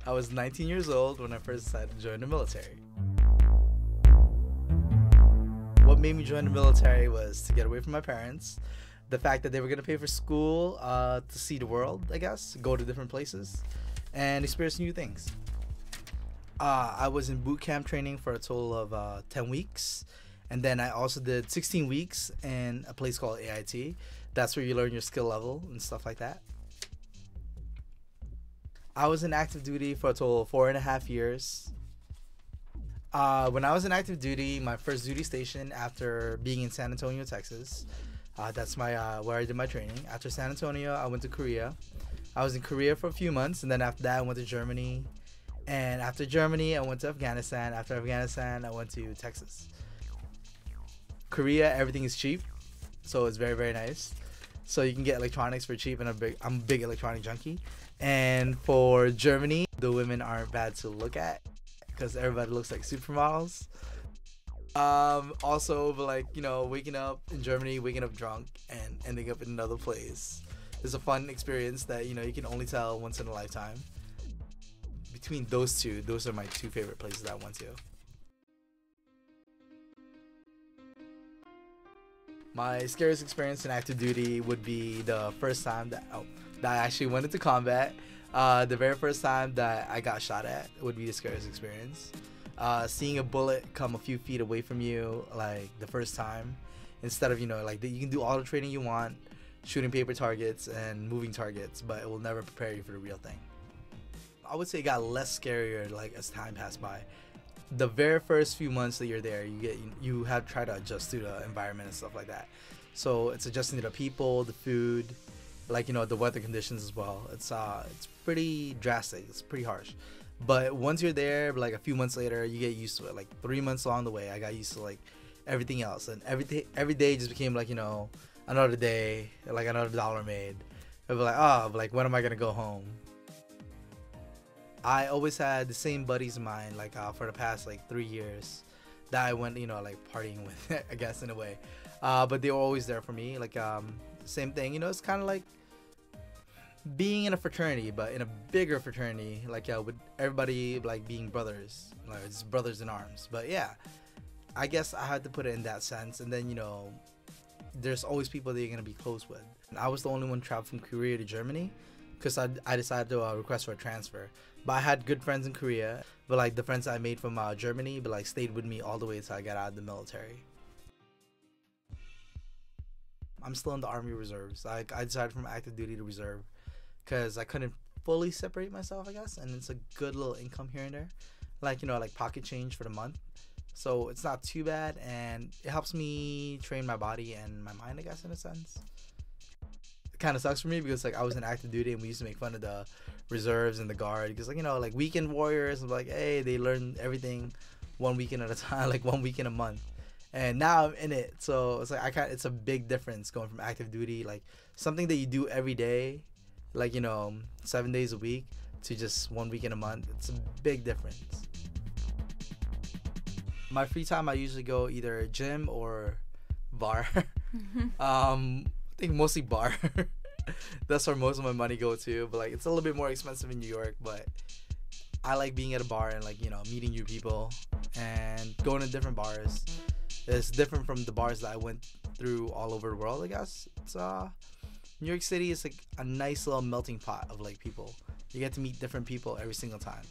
I was 19 years old when I first decided to join the military. What made me join the military was to get away from my parents. The fact that they were going to pay for school, to see the world, I guess, go to different places, and experience new things. I was in boot camp training for a total of 10 weeks. And then I also did 16 weeks in a place called AIT. That's where you learn your skill level and stuff like that. I was in active duty for a total of 4.5 years. When I was in active duty, my first duty station after being in San Antonio, Texas, that's where I did my training. After San Antonio, I went to Korea. I was in Korea for a few months, and then after that, I went to Germany. And after Germany, I went to Afghanistan. After Afghanistan, I went to Texas. Korea, everything is cheap, so it's very, very nice. So you can get electronics for cheap, and I'm a big electronic junkie. And for Germany, the women aren't bad to look at because everybody looks like supermodels. Also, like, waking up in Germany, waking up drunk and ending up in another place is a fun experience that you can only tell once in a lifetime. Between those two, those are my two favorite places I went to. My scariest experience in active duty would be the first time that I actually went into combat. The very first time that I got shot at would be the scariest experience. Seeing a bullet come a few feet away from you, like the first time, instead of you can do all the training you want, shooting paper targets and moving targets, but it will never prepare you for the real thing. I would say it got less scarier as time passed by. The very first few months that you're there, you have to try to adjust to the environment and stuff like that. So it's adjusting to the people, the food, the weather conditions as well. It's pretty drastic. It's pretty harsh. But once you're there, a few months later, you get used to it. 3 months along the way, I got used to everything else, and every day just became another day, another dollar made. I'd be when am I gonna go home? I always had the same buddies of mine, for the past 3 years that I went, partying with, I guess, in a way. But they were always there for me. Same thing, it's kind of like being in a fraternity, but in a bigger fraternity, with everybody being brothers, it's brothers in arms. But yeah, I guess I had to put it in that sense. And then, there's always people that you're gonna be close with. And I was the only one traveled from Korea to Germany because I decided to request for a transfer. But I had good friends in Korea, but the friends I made from Germany, but stayed with me all the way until I got out of the military. I'm still in the Army Reserves. I decided from active duty to reserve because I couldn't fully separate myself, I guess, and it's a good little income here and there, pocket change for the month. So it's not too bad, and it helps me train my body and my mind, I guess, in a sense. It kind of sucks for me because I was in active duty and we used to make fun of the reserves and the guard because weekend warriors, hey, they learn everything 1 weekend at a time, 1 week in a month. And now I'm in it, so it's it's a big difference going from active duty, something that you do every day, 7 days a week, to just 1 week in a month. It's a big difference. My free time, I usually go either gym or bar. I think mostly bar. That's where most of my money go to. But it's a little bit more expensive in New York. But I like being at a bar and meeting new people and going to different bars. It's different from the bars that I went through all over the world, I guess. It's New York City is a nice little melting pot of people. You get to meet different people every single time.